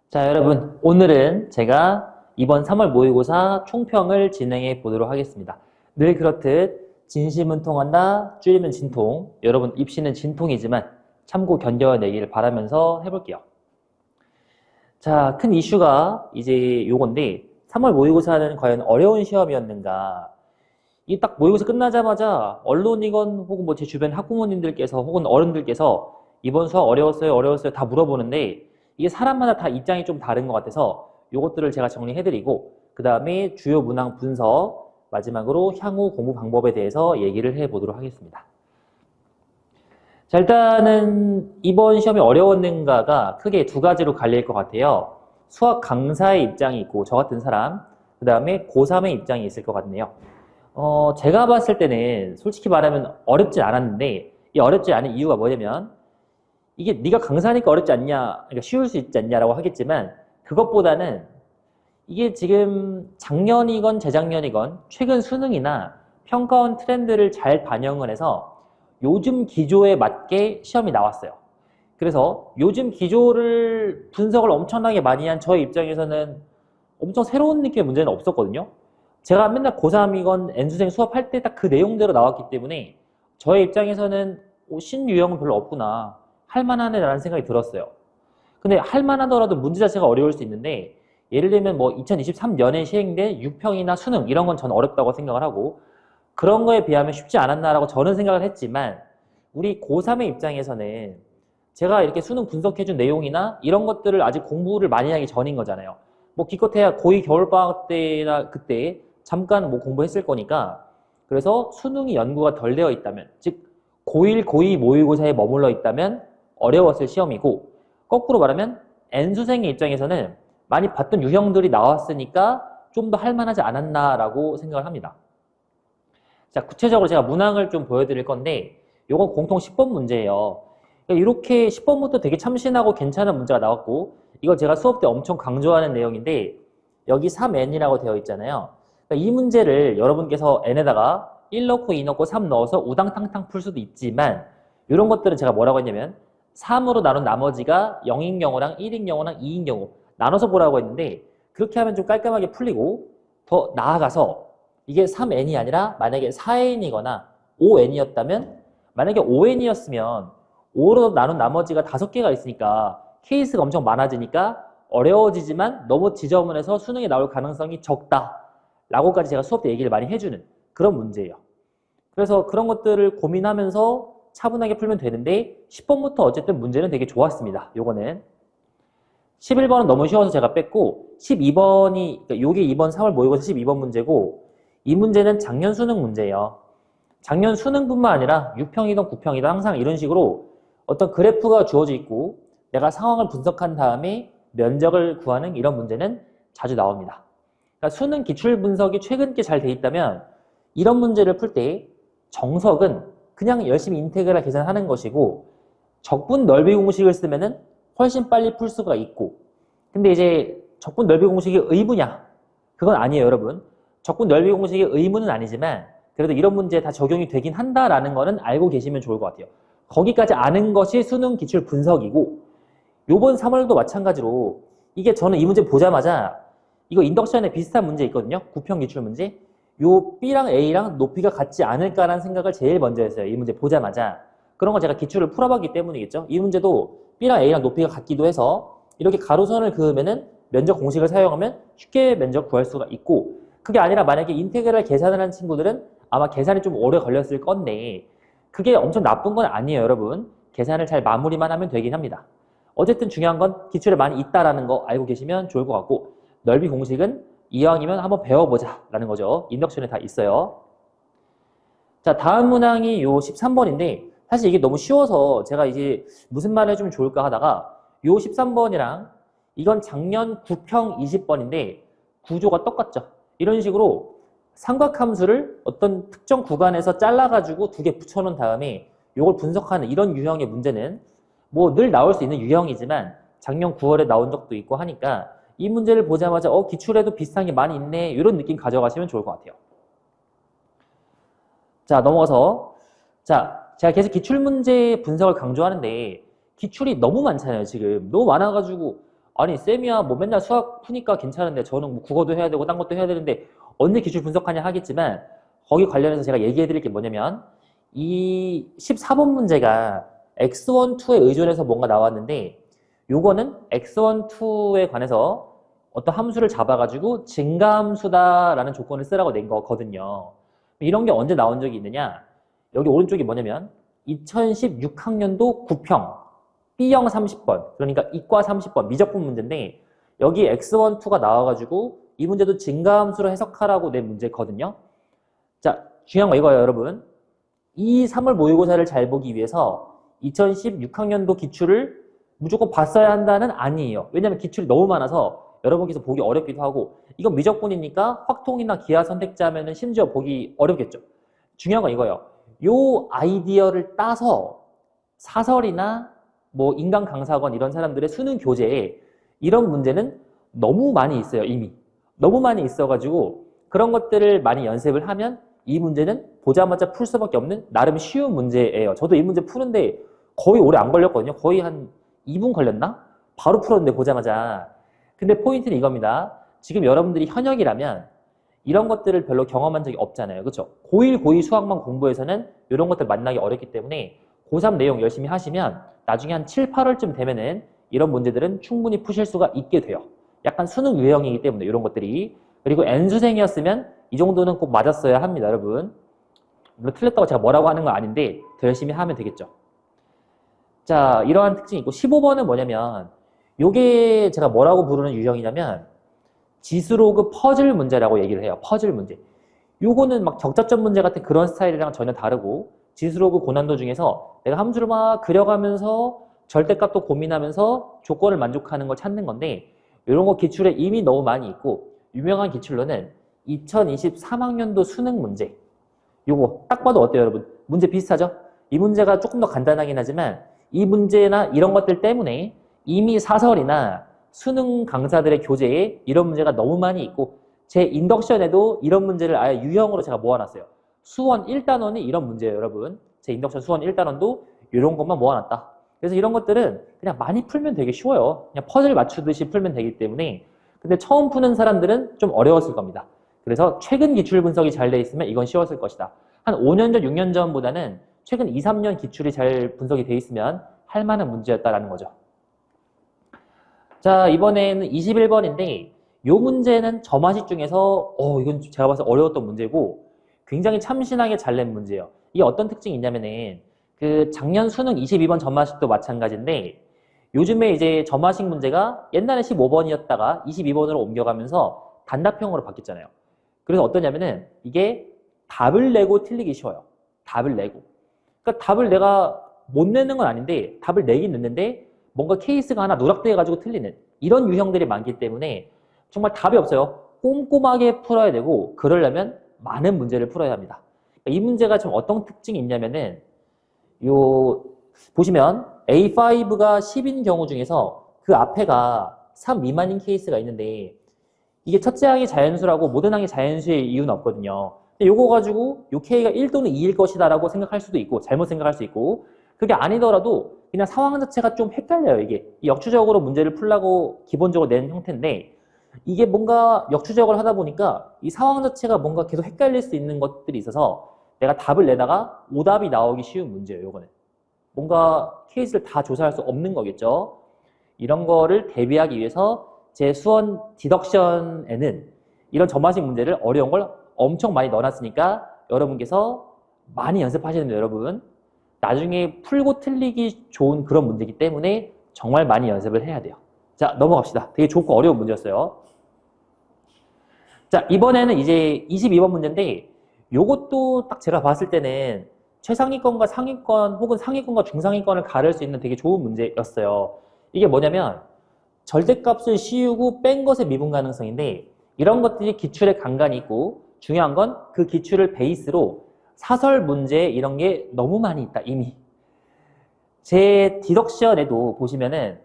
자, 여러분, 오늘은 제가 이번 3월 모의고사 총평을 진행해 보도록 하겠습니다. 늘 그렇듯 진심은 통한다, 줄이면 진통. 여러분, 입시는 진통이지만 참고 견뎌내기를 바라면서 해볼게요. 자, 큰 이슈가 이제 요건데 3월 모의고사는 과연 어려운 시험이었는가? 이 딱 모의고사 끝나자마자 언론이건 혹은 뭐 제 주변 학부모님들께서 혹은 어른들께서 이번 수학 어려웠어요, 어려웠어요 다 물어보는데 이게 사람마다 다 입장이 좀 다른 것 같아서 요것들을 제가 정리해드리고 그 다음에 주요 문항 분석 마지막으로 향후 공부 방법에 대해서 얘기를 해보도록 하겠습니다. 자, 일단은 이번 시험이 어려웠는가가 크게 두 가지로 갈릴 것 같아요. 수학 강사의 입장이 있고 저 같은 사람, 그 다음에 고3의 입장이 있을 것 같네요. 제가 봤을 때는 솔직히 말하면 어렵지 않았는데 이 어렵지 않은 이유가 뭐냐면 이게 네가 강사니까 어렵지 않냐, 그러니까 쉬울 수 있지 않냐라고 하겠지만 그것보다는 이게 지금 작년이건 재작년이건 최근 수능이나 평가원 트렌드를 잘 반영을 해서 요즘 기조에 맞게 시험이 나왔어요. 그래서 요즘 기조를 분석을 엄청나게 많이 한 저의 입장에서는 엄청 새로운 느낌의 문제는 없었거든요. 제가 맨날 고3이건 N수생 수업할 때 딱 그 내용대로 나왔기 때문에 저의 입장에서는 신유형은 별로 없구나. 할만하네 라는 생각이 들었어요. 근데 할만하더라도 문제 자체가 어려울 수 있는데 예를 들면 뭐 2023년에 시행된 유평이나 수능 이런 건 저는 어렵다고 생각을 하고 그런 거에 비하면 쉽지 않았나라고 저는 생각을 했지만 우리 고3의 입장에서는 제가 이렇게 수능 분석해준 내용이나 이런 것들을 아직 공부를 많이 하기 전인 거잖아요. 뭐 기껏해야 고2 겨울방학 때나 그때 잠깐 뭐 공부했을 거니까 그래서 수능이 연구가 덜 되어 있다면 즉 고1, 고2 모의고사에 머물러 있다면 어려웠을 시험이고 거꾸로 말하면 N수생의 입장에서는 많이 봤던 유형들이 나왔으니까 좀 더 할만하지 않았나라고 생각을 합니다. 자, 구체적으로 제가 문항을 좀 보여드릴 건데 이건 공통 10번 문제예요. 이렇게 10번부터 되게 참신하고 괜찮은 문제가 나왔고 이거 제가 수업 때 엄청 강조하는 내용인데 여기 3n이라고 되어 있잖아요. 이 문제를 여러분께서 n에다가 1 넣고 2 넣고 3 넣어서 우당탕탕 풀 수도 있지만 이런 것들은 제가 뭐라고 했냐면 3으로 나눈 나머지가 0인 경우랑 1인 경우랑 2인 경우 나눠서 보라고 했는데 그렇게 하면 좀 깔끔하게 풀리고 더 나아가서 이게 3n이 아니라 만약에 4n이거나 5n이었다면 만약에 5n이었으면 5로 나눈 나머지가 5개가 있으니까 케이스가 엄청 많아지니까 어려워지지만 너무 지저분해서 수능에 나올 가능성이 적다 라고까지 제가 수업 때 얘기를 많이 해주는 그런 문제예요. 그래서 그런 것들을 고민하면서 차분하게 풀면 되는데 10번부터 어쨌든 문제는 되게 좋았습니다. 요거는 11번은 너무 쉬워서 제가 뺐고 12번이 그러니까 요게 이번 3월 모의고사 12번 문제고 이 문제는 작년 수능 문제예요. 작년 수능뿐만 아니라 6평이든 9평이든 항상 이런 식으로 어떤 그래프가 주어져 있고 내가 상황을 분석한 다음에 면적을 구하는 이런 문제는 자주 나옵니다. 그러니까 수능 기출 분석이 최근 게 잘 돼 있다면 이런 문제를 풀 때 정석은 그냥 열심히 인테그랄 계산하는 것이고 적분 넓이 공식을 쓰면은 훨씬 빨리 풀 수가 있고 근데 이제 적분 넓이 공식이 의무냐? 그건 아니에요, 여러분. 적분 넓이 공식이 의무는 아니지만 그래도 이런 문제에 다 적용이 되긴 한다라는 거는 알고 계시면 좋을 것 같아요. 거기까지 아는 것이 수능 기출 분석이고 요번 3월도 마찬가지로 이게 저는 이 문제 보자마자 이거 인덕션에 비슷한 문제 있거든요. 9평 기출 문제. 요 B랑 A랑 높이가 같지 않을까라는 생각을 제일 먼저 했어요. 이 문제 보자마자. 그런 거 제가 기출을 풀어봤기 때문이겠죠. 이 문제도 B랑 A랑 높이가 같기도 해서 이렇게 가로선을 그으면은 면적 공식을 사용하면 쉽게 면적 구할 수가 있고 그게 아니라 만약에 인테그랄 계산을 한 친구들은 아마 계산이 좀 오래 걸렸을 건데 그게 엄청 나쁜 건 아니에요, 여러분. 계산을 잘 마무리만 하면 되긴 합니다. 어쨌든 중요한 건 기출에 많이 있다라는 거 알고 계시면 좋을 것 같고 넓이 공식은 이왕이면 한번 배워보자 라는 거죠. 인덕션에 다 있어요. 자, 다음 문항이 요 13번인데 사실 이게 너무 쉬워서 제가 이제 무슨 말을 해주면 좋을까 하다가 요 13번이랑 이건 작년 9평 20번인데 구조가 똑같죠. 이런 식으로 삼각함수를 어떤 특정 구간에서 잘라가지고 두 개 붙여놓은 다음에 이걸 분석하는 이런 유형의 문제는 뭐 늘 나올 수 있는 유형이지만 작년 9월에 나온 적도 있고 하니까 이 문제를 보자마자 기출에도 비슷한 게 많이 있네 이런 느낌 가져가시면 좋을 것 같아요. 자, 넘어가서 자, 제가 계속 기출문제 분석을 강조하는데 기출이 너무 많잖아요, 지금. 너무 많아가지고 아니 쌤이야 뭐 맨날 수학 푸니까 괜찮은데 저는 뭐 국어도 해야 되고 딴 것도 해야 되는데 언제 기출 분석하냐 하겠지만 거기 관련해서 제가 얘기해 드릴 게 뭐냐면 이 14번 문제가 x1, 2에 의존해서 뭔가 나왔는데 요거는 x1, 2에 관해서 어떤 함수를 잡아가지고 증가함수다라는 조건을 쓰라고 낸 거거든요. 이런 게 언제 나온 적이 있느냐? 여기 오른쪽이 뭐냐면 2016학년도 9평 B형 30번 그러니까 이과 30번 미적분 문제인데 여기 x1, 2가 나와가지고 이 문제도 증가함수로 해석하라고 낸 문제거든요. 자, 중요한 거 이거예요, 여러분. 이 3월 모의고사를 잘 보기 위해서 2016학년도 기출을 무조건 봤어야 한다는 아니에요. 왜냐면 기출이 너무 많아서 여러분께서 보기 어렵기도 하고 이건 미적분이니까 확통이나 기하 선택자면은 심지어 보기 어렵겠죠. 중요한 건 이거예요. 요 아이디어를 따서 사설이나 뭐 인간 강사건 이런 사람들의 수능 교재에 이런 문제는 너무 많이 있어요, 이미. 너무 많이 있어가지고 그런 것들을 많이 연습을 하면 이 문제는 보자마자 풀 수밖에 없는 나름 쉬운 문제예요. 저도 이 문제 푸는데 거의 오래 안 걸렸거든요. 거의 한 2분 걸렸나? 바로 풀었는데 보자마자. 근데 포인트는 이겁니다. 지금 여러분들이 현역이라면 이런 것들을 별로 경험한 적이 없잖아요. 그렇죠? 고1, 고2 수학만 공부해서는 이런 것들 만나기 어렵기 때문에 고3 내용 열심히 하시면 나중에 한 7, 8월쯤 되면은 이런 문제들은 충분히 푸실 수가 있게 돼요. 약간 수능 유형이기 때문에 이런 것들이. 그리고 N수생이었으면 이 정도는 꼭 맞았어야 합니다, 여러분. 물론 틀렸다고 제가 뭐라고 하는 건 아닌데 더 열심히 하면 되겠죠. 자, 이러한 특징이 있고 15번은 뭐냐면 요게 제가 뭐라고 부르는 유형이냐면 지수로그 퍼즐 문제라고 얘기를 해요. 퍼즐 문제. 요거는 막 격자점 문제 같은 그런 스타일이랑 전혀 다르고 지수로그 고난도 중에서 내가 함수를 막 그려가면서 절대값도 고민하면서 조건을 만족하는 걸 찾는 건데 이런 거 기출에 이미 너무 많이 있고 유명한 기출로는 2023학년도 수능 문제 요거 딱 봐도 어때요 여러분? 문제 비슷하죠? 이 문제가 조금 더 간단하긴 하지만 이 문제나 이런 것들 때문에 이미 사설이나 수능 강사들의 교재에 이런 문제가 너무 많이 있고 제 인덕션에도 이런 문제를 아예 유형으로 제가 모아놨어요. 수원 1단원이 이런 문제예요, 여러분. 제 인덕션 수원 1단원도 이런 것만 모아놨다. 그래서 이런 것들은 그냥 많이 풀면 되게 쉬워요. 그냥 퍼즐 맞추듯이 풀면 되기 때문에 근데 처음 푸는 사람들은 좀 어려웠을 겁니다. 그래서 최근 기출 분석이 잘 돼 있으면 이건 쉬웠을 것이다. 한 5년 전, 6년 전보다는 최근 2, 3년 기출이 잘 분석이 돼 있으면 할 만한 문제였다라는 거죠. 자, 이번에는 21번인데 이 문제는 저마식 중에서 이건 제가 봐서 어려웠던 문제고 굉장히 참신하게 잘 낸 문제예요. 이게 어떤 특징이 있냐면은 그 작년 수능 22번 저마식도 마찬가지인데 요즘에 이제 저마식 문제가 옛날에 15번이었다가 22번으로 옮겨가면서 단답형으로 바뀌었잖아요. 그래서 어떠냐면은 이게 답을 내고 틀리기 쉬워요. 답을 내고. 그러니까 답을 내가 못 내는 건 아닌데 답을 내긴 냈는데 뭔가 케이스가 하나 누락돼가지고 틀리는 이런 유형들이 많기 때문에 정말 답이 없어요. 꼼꼼하게 풀어야 되고 그러려면 많은 문제를 풀어야 합니다. 이 문제가 좀 어떤 특징이 있냐면은 요 보시면 A5가 10인 경우 중에서 그 앞에가 3 미만인 케이스가 있는데 이게 첫째 항이 자연수라고 모든 항이 자연수의 이유는 없거든요. 근데 요거 가지고 요 K가 1 또는 2일 것이다 라고 생각할 수도 있고 잘못 생각할 수 있고 그게 아니더라도 그냥 상황 자체가 좀 헷갈려요. 이게 역추적으로 문제를 풀라고 기본적으로 낸 형태인데 이게 뭔가 역추적을 하다 보니까 이 상황 자체가 뭔가 계속 헷갈릴 수 있는 것들이 있어서 내가 답을 내다가 오답이 나오기 쉬운 문제예요. 요거는 뭔가 케이스를 다 조사할 수 없는 거겠죠. 이런 거를 대비하기 위해서 제 수원 디덕션에는 이런 점화식 문제를 어려운 걸 엄청 많이 넣어놨으니까 여러분께서 많이 연습하시는 분 여러분 나중에 풀고 틀리기 좋은 그런 문제이기 때문에 정말 많이 연습을 해야 돼요. 자, 넘어갑시다. 되게 좋고 어려운 문제였어요. 자, 이번에는 이제 22번 문제인데 요것도 딱 제가 봤을 때는 최상위권과 상위권 혹은 상위권과 중상위권을 가를 수 있는 되게 좋은 문제였어요. 이게 뭐냐면 절대값을 씌우고 뺀 것의 미분 가능성인데 이런 것들이 기출에 간간이 있고 중요한 건 그 기출을 베이스로 사설 문제 이런 게 너무 많이 있다 이미. 제 디덕션에도 보시면은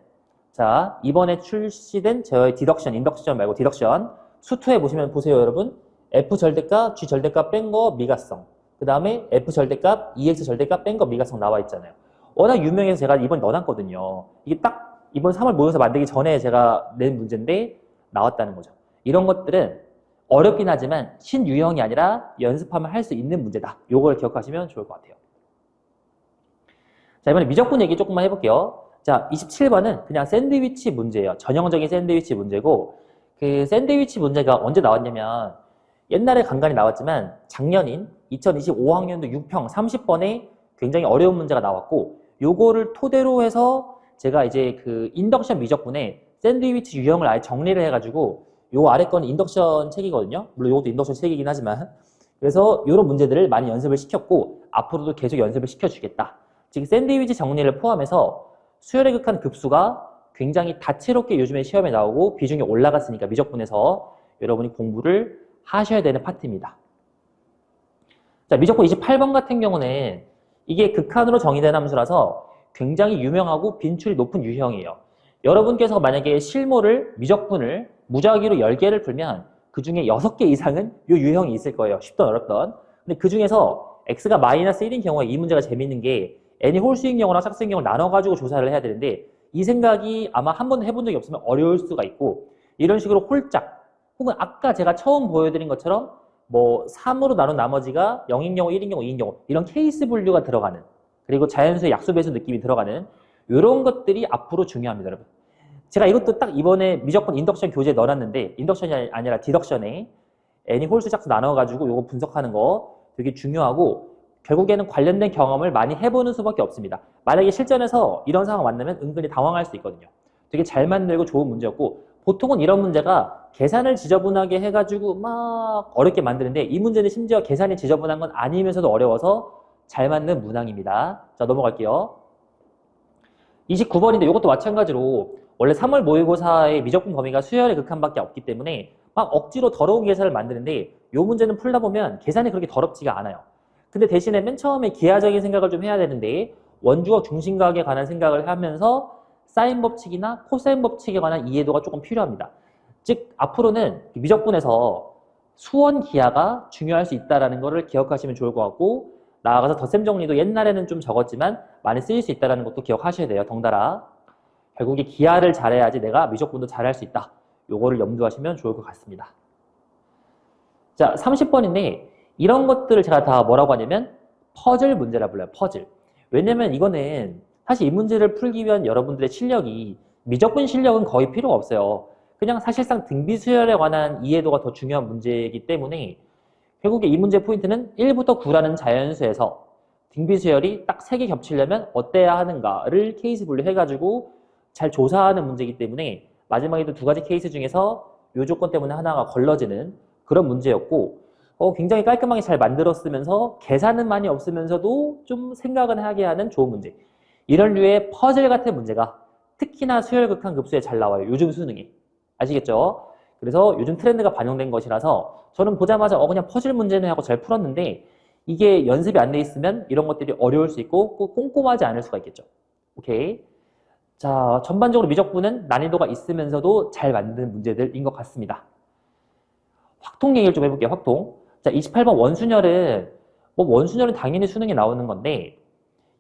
자 이번에 출시된 저의 디덕션, 인덕션 말고 디덕션 수투에 보시면 보세요 여러분. F 절대값, G 절대값 뺀 거 미가성 그 다음에 F 절대값, EX 절대값 뺀 거 미가성 나와 있잖아요. 워낙 유명해서 제가 이번에 넣어놨거든요. 이게 딱 이번 3월 모의고사 만들기 전에 제가 낸 문제인데 나왔다는 거죠. 이런 것들은 어렵긴 하지만 신유형이 아니라 연습하면 할 수 있는 문제다. 요걸 기억하시면 좋을 것 같아요. 자, 이번에 미적분 얘기 조금만 해볼게요. 자, 27번은 그냥 샌드위치 문제예요. 전형적인 샌드위치 문제고, 그 샌드위치 문제가 언제 나왔냐면 옛날에 간간히 나왔지만 작년인 2025학년도 6평 30번에 굉장히 어려운 문제가 나왔고, 요거를 토대로 해서 제가 이제 그 인덕션 미적분에 샌드위치 유형을 아예 정리를 해가지고 요 아래 거는 인덕션 책이거든요. 물론 요것도 인덕션 책이긴 하지만, 그래서 요런 문제들을 많이 연습을 시켰고 앞으로도 계속 연습을 시켜주겠다. 즉 샌드위치 정리를 포함해서 수열의 극한 급수가 굉장히 다채롭게 요즘에 시험에 나오고 비중이 올라갔으니까 미적분에서 여러분이 공부를 하셔야 되는 파트입니다. 자, 미적분 28번 같은 경우는 이게 극한으로 정의된 함수라서 굉장히 유명하고 빈출이 높은 유형이에요. 여러분께서 만약에 실모를 미적분을 무작위로 10개를 풀면 그 중에 6개 이상은 이 유형이 있을 거예요. 쉽던 어렵던. 근데 그 중에서 x가 마이너스 1인 경우에 이 문제가 재밌는 게 n이 홀수인 경우랑 짝수인 경우를 나눠가지고 조사를 해야 되는데 이 생각이 아마 한 번도 해본 적이 없으면 어려울 수가 있고, 이런 식으로 홀짝 혹은 아까 제가 처음 보여드린 것처럼 뭐 3으로 나눈 나머지가 0인 경우, 1인 경우, 2인 경우 이런 케이스 분류가 들어가는, 그리고 자연수의 약수배수 느낌이 들어가는 이런 것들이 앞으로 중요합니다, 여러분. 제가 이것도 딱 이번에 미적분 인덕션 교재에 넣어놨는데, 인덕션이 아니라 디덕션에 n이 홀수 짝수 나눠가지고 이거 분석하는 거 되게 중요하고, 결국에는 관련된 경험을 많이 해보는 수밖에 없습니다. 만약에 실전에서 이런 상황 만나면 은근히 당황할 수 있거든요. 되게 잘 만들고 좋은 문제였고, 보통은 이런 문제가 계산을 지저분하게 해가지고 막 어렵게 만드는데 이 문제는 심지어 계산이 지저분한 건 아니면서도 어려워서 잘 맞는 문항입니다. 자, 넘어갈게요. 29번인데 이것도 마찬가지로 원래 3월 모의고사의 미적분 범위가 수열의 극한밖에 없기 때문에 막 억지로 더러운 계산을 만드는데 이 문제는 풀다 보면 계산이 그렇게 더럽지가 않아요. 근데 대신에 맨 처음에 기하적인 생각을 좀 해야 되는데 원주어 중심각에 관한 생각을 하면서 사인 법칙이나 코사인 법칙에 관한 이해도가 조금 필요합니다. 즉 앞으로는 미적분에서 수원 기하가 중요할 수 있다는 것을 기억하시면 좋을 것 같고, 나아가서 덧셈 정리도 옛날에는 좀 적었지만 많이 쓰일 수 있다는 것도 기억하셔야 돼요. 덩달아 결국에 기하를 잘해야지 내가 미적분도 잘할 수 있다. 요거를 염두하시면 좋을 것 같습니다. 자, 30번인데 이런 것들을 제가 다 뭐라고 하냐면 퍼즐 문제라 불러요. 퍼즐. 왜냐면 이거는 사실 이 문제를 풀기 위한 여러분들의 실력이, 미적분 실력은 거의 필요가 없어요. 그냥 사실상 등비수열에 관한 이해도가 더 중요한 문제이기 때문에 결국에 이 문제의 포인트는 1부터 9라는 자연수에서 등비수열이 딱 3개 겹치려면 어때야 하는가를 케이스 분류해가지고 잘 조사하는 문제이기 때문에 마지막에도 2가지 케이스 중에서 요 조건 때문에 하나가 걸러지는 그런 문제였고, 굉장히 깔끔하게 잘 만들었으면서 계산은 많이 없으면서도 좀 생각은 하게 하는 좋은 문제. 이런 류의 퍼즐 같은 문제가 특히나 수열극한 급수에 잘 나와요. 요즘 수능에. 아시겠죠? 그래서 요즘 트렌드가 반영된 것이라서 저는 보자마자 그냥 퍼즐 문제네 하고 잘 풀었는데, 이게 연습이 안 돼 있으면 이런 것들이 어려울 수 있고 꼭 꼼꼼하지 않을 수가 있겠죠. 오케이. 자, 전반적으로 미적분은 난이도가 있으면서도 잘 만든 문제들인 것 같습니다. 확통 얘기를 좀 해볼게요. 확통. 자, 28번 원순열은 원순열은 당연히 수능에 나오는 건데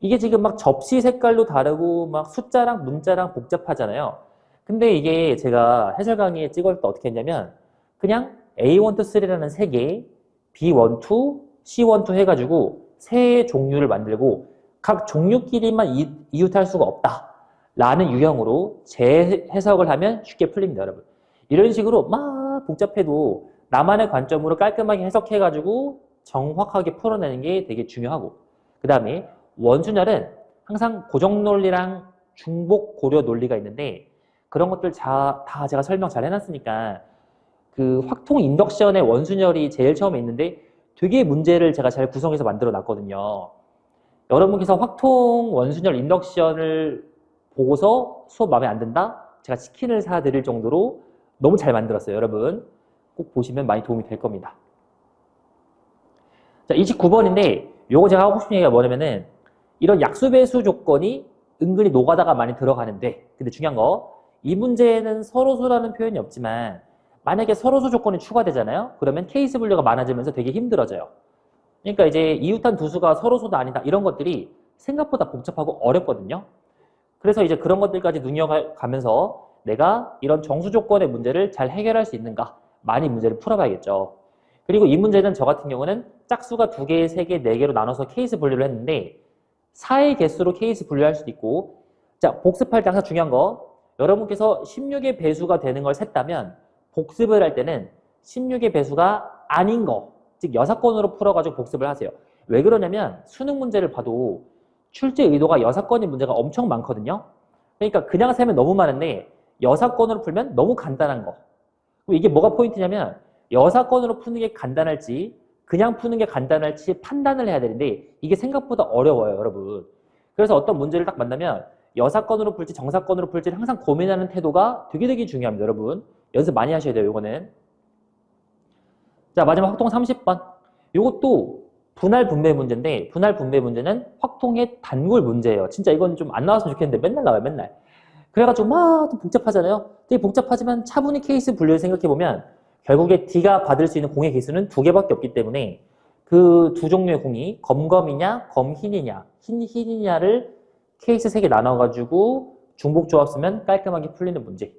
이게 지금 막 접시 색깔도 다르고 막 숫자랑 문자랑 복잡하잖아요. 근데 이게 제가 해설 강의에 찍을 때 어떻게 했냐면 그냥 A1, 2, 3라는 3개, B1, 2, C1, 2 해가지고 세 종류를 만들고 각 종류끼리만 이웃할 수가 없다 라는 유형으로 재해석을 하면 쉽게 풀립니다, 여러분. 이런 식으로 막 복잡해도 나만의 관점으로 깔끔하게 해석해가지고 정확하게 풀어내는 게 되게 중요하고, 그 다음에 원순열은 항상 고정논리랑 중복 고려 논리가 있는데 그런 것들 다 제가 설명 잘 해놨으니까 그 확통 인덕션의 원순열이 제일 처음에 있는데 되게 문제를 제가 잘 구성해서 만들어 놨거든요. 여러분께서 확통 원순열 인덕션을 보고서 수업 마음에 안 든다? 제가 치킨을 사드릴 정도로 너무 잘 만들었어요. 여러분 꼭 보시면 많이 도움이 될 겁니다. 자, 29번인데 요거 제가 하고 싶은 얘기가 뭐냐면은 이런 약수배수 조건이 은근히 노가다가 많이 들어가는데, 근데 중요한 거, 이 문제에는 서로수라는 표현이 없지만 만약에 서로수 조건이 추가되잖아요. 그러면 케이스 분류가 많아지면서 되게 힘들어져요. 그러니까 이제 이웃한 두 수가 서로수도 아니다 이런 것들이 생각보다 복잡하고 어렵거든요. 그래서 이제 그런 것들까지 눈여가면서 내가 이런 정수 조건의 문제를 잘 해결할 수 있는가 많이 문제를 풀어봐야겠죠. 그리고 이 문제는 저 같은 경우는 짝수가 2개, 3개, 4개로 나눠서 케이스 분류를 했는데 4의 개수로 케이스 분류할 수도 있고 자 복습할 때 항상 중요한 거 여러분께서 16의 배수가 되는 걸 셌다면 복습을 할 때는 16의 배수가 아닌 거 즉 여사건으로 풀어가지고 복습을 하세요. 왜 그러냐면 수능 문제를 봐도 출제 의도가 여사건인 문제가 엄청 많거든요. 그러니까 그냥 세면 너무 많은데 여사건으로 풀면 너무 간단한 거. 그럼 이게 뭐가 포인트냐면 여사건으로 푸는 게 간단할지 그냥 푸는 게 간단할지 판단을 해야 되는데 이게 생각보다 어려워요, 여러분. 그래서 어떤 문제를 딱 만나면 여사건으로 풀지 정사건으로 풀지를 항상 고민하는 태도가 되게 중요합니다, 여러분. 연습 많이 하셔야 돼요, 이거는. 자, 마지막 확통 30번. 이것도 분할 분배 문제인데 분할 분배 문제는 확통의 단골 문제예요. 진짜 이건 좀 안 나왔으면 좋겠는데 맨날 나와요, 맨날. 그래가지고 막 또 복잡하잖아요. 되게 복잡하지만 차분히 케이스 분류를 생각해보면 결국에 D가 받을 수 있는 공의 개수는 2개밖에 없기 때문에 그 두 종류의 공이 검검이냐 검흰이냐 흰이냐를 케이스 3개 나눠가지고 중복조합 쓰면 깔끔하게 풀리는 문제.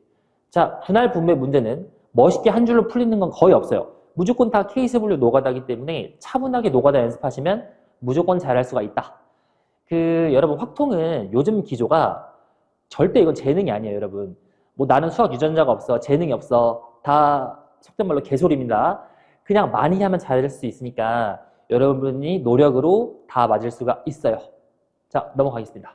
자, 분할 분배 문제는 멋있게 한 줄로 풀리는 건 거의 없어요. 무조건 다 케이스 분류 노가다기 때문에 차분하게 노가다 연습하시면 무조건 잘할 수가 있다. 여러분 확통은 요즘 기조가 절대 이건 재능이 아니에요, 여러분. 뭐 나는 수학 유전자가 없어, 재능이 없어, 다 속된 말로 개소리입니다. 그냥 많이 하면 잘할 수 있으니까 여러분이 노력으로 다 맞을 수가 있어요. 자, 넘어가겠습니다.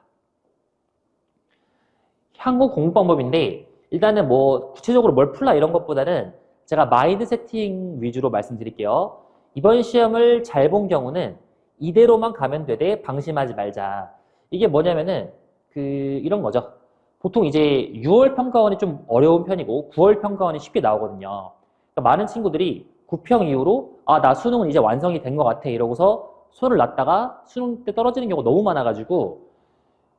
향후 공부 방법인데 일단은 뭐 구체적으로 뭘 풀라 이런 것보다는 제가 마인드 세팅 위주로 말씀드릴게요. 이번 시험을 잘 본 경우는 이대로만 가면 되되 방심하지 말자. 이게 뭐냐면은 이런 거죠. 보통 이제 6월 평가원이 좀 어려운 편이고 9월 평가원이 쉽게 나오거든요. 그러니까 많은 친구들이 9평 이후로 아, 나 수능은 이제 완성이 된 것 같아 이러고서 손을 놨다가 수능 때 떨어지는 경우가 너무 많아가지고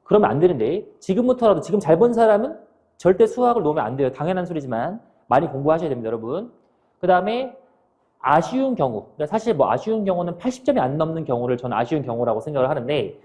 그러면 안 되는데 지금부터라도 지금 잘 본 사람은 절대 수학을 놓으면 안 돼요. 당연한 소리지만 많이 공부하셔야 됩니다, 여러분. 그 다음에 아쉬운 경우, 그러니까 사실 뭐 아쉬운 경우는 80점이 안 넘는 경우를 저는 아쉬운 경우라고 생각을 하는데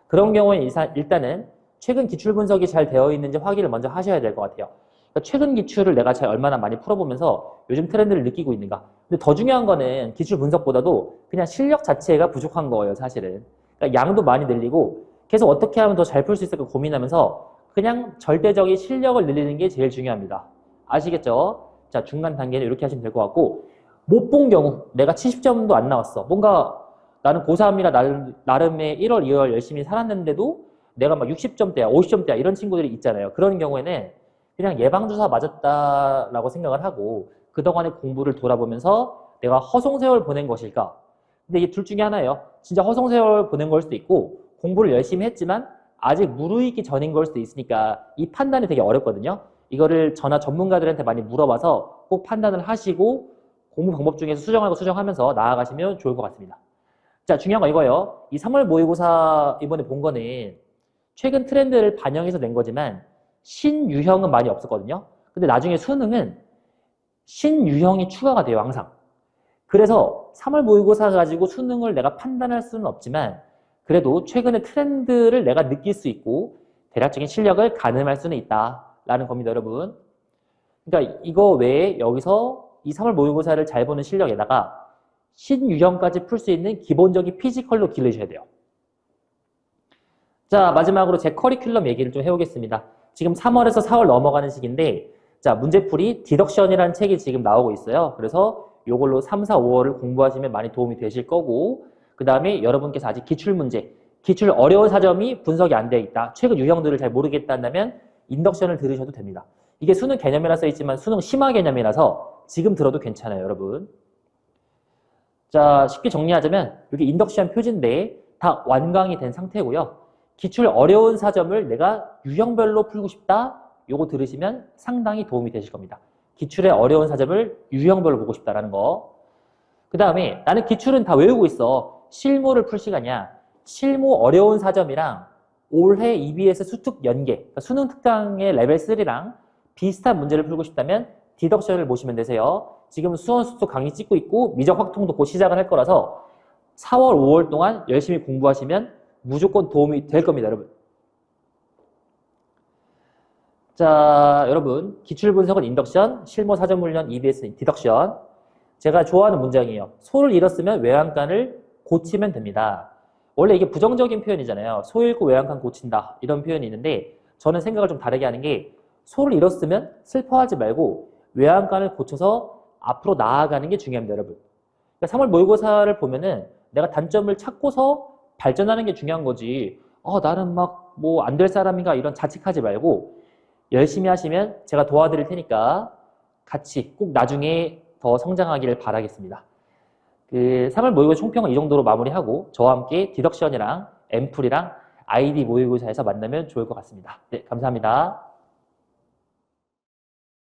그런 경우에 일단은 최근 기출 분석이 잘 되어 있는지 확인을 먼저 하셔야 될 것 같아요. 그러니까 최근 기출을 내가 잘 얼마나 많이 풀어보면서 요즘 트렌드를 느끼고 있는가. 근데 더 중요한 거는 기출 분석보다도 그냥 실력 자체가 부족한 거예요, 사실은. 그러니까 양도 많이 늘리고 계속 어떻게 하면 더 잘 풀 수 있을까 고민하면서 그냥 절대적인 실력을 늘리는 게 제일 중요합니다. 아시겠죠? 자, 중간 단계는 이렇게 하시면 될 것 같고 못 본 경우 내가 70점도 안 나왔어. 뭔가 나는 고3이라 나름의 1월, 2월 열심히 살았는데도 내가 막 60점대야, 50점대야 이런 친구들이 있잖아요. 그런 경우에는 그냥 예방주사 맞았다라고 생각을 하고 그동안의 공부를 돌아보면서 내가 허송세월 보낸 것일까? 근데 이게 둘 중에 하나예요. 진짜 허송세월 보낸 걸 수도 있고 공부를 열심히 했지만 아직 무르익기 전인 걸 수도 있으니까 이 판단이 되게 어렵거든요. 이거를 저나 전문가들한테 많이 물어봐서 꼭 판단을 하시고 공부 방법 중에서 수정하고 수정하면서 나아가시면 좋을 것 같습니다. 자, 중요한 거 이거예요. 이 3월 모의고사 이번에 본 거는 최근 트렌드를 반영해서 낸 거지만 신유형은 많이 없었거든요. 근데 나중에 수능은 신유형이 추가가 돼요, 항상. 그래서 3월 모의고사 가지고 수능을 내가 판단할 수는 없지만 그래도 최근의 트렌드를 내가 느낄 수 있고 대략적인 실력을 가늠할 수는 있다라는 겁니다, 여러분. 그러니까 이거 외에 여기서 이 3월 모의고사를 잘 보는 실력에다가 신유형까지 풀 수 있는 기본적인 피지컬로 기르셔야 돼요. 자, 마지막으로 제 커리큘럼 얘기를 좀 해보겠습니다. 지금 3월에서 4월 넘어가는 시기인데 자, 문제풀이 디덕션이라는 책이 지금 나오고 있어요. 그래서 이걸로 3, 4, 5월을 공부하시면 많이 도움이 되실 거고 그 다음에 여러분께서 아직 기출문제, 기출 어려운 사점이 분석이 안 되어 있다. 최근 유형들을 잘 모르겠다 한다면 인덕션을 들으셔도 됩니다. 이게 수능 개념이라 써있지만 수능 심화 개념이라서 지금 들어도 괜찮아요, 여러분. 자, 쉽게 정리하자면 이게 인덕션 표지인데 다 완강이 된 상태고요. 기출 어려운 사점을 내가 유형별로 풀고 싶다. 요거 들으시면 상당히 도움이 되실 겁니다. 기출의 어려운 사점을 유형별로 보고 싶다라는 거. 그 다음에 나는 기출은 다 외우고 있어. 실무를 풀 시간이야. 실무 어려운 사점이랑 올해 EBS 수특 연계, 그러니까 수능 특강의 레벨 3랑 비슷한 문제를 풀고 싶다면 디덕션을 보시면 되세요. 지금 수원 수특 강의 찍고 있고 미적 확통도 곧 시작을 할 거라서 4월, 5월 동안 열심히 공부하시면 무조건 도움이 될 겁니다, 여러분. 자, 여러분, 기출분석은 인덕션, 실무 사전훈련 EBS 디덕션. 제가 좋아하는 문장이에요. 소를 잃었으면 외양간을 고치면 됩니다. 원래 이게 부정적인 표현이잖아요. 소 잃고 외양간 고친다. 이런 표현이 있는데 저는 생각을 좀 다르게 하는 게 소를 잃었으면 슬퍼하지 말고 외양간을 고쳐서 앞으로 나아가는 게 중요합니다, 여러분. 그러니까 3월 모의고사를 보면은 내가 단점을 찾고서 발전하는 게 중요한 거지. 나는 막 뭐 안 될 사람인가 이런 자책하지 말고 열심히 하시면 제가 도와드릴 테니까 같이 꼭 나중에 더 성장하기를 바라겠습니다. 3월 모의고사 총평은 이 정도로 마무리하고 저와 함께 디덕션이랑 앰플이랑 아이디 모의고사에서 만나면 좋을 것 같습니다. 네, 감사합니다.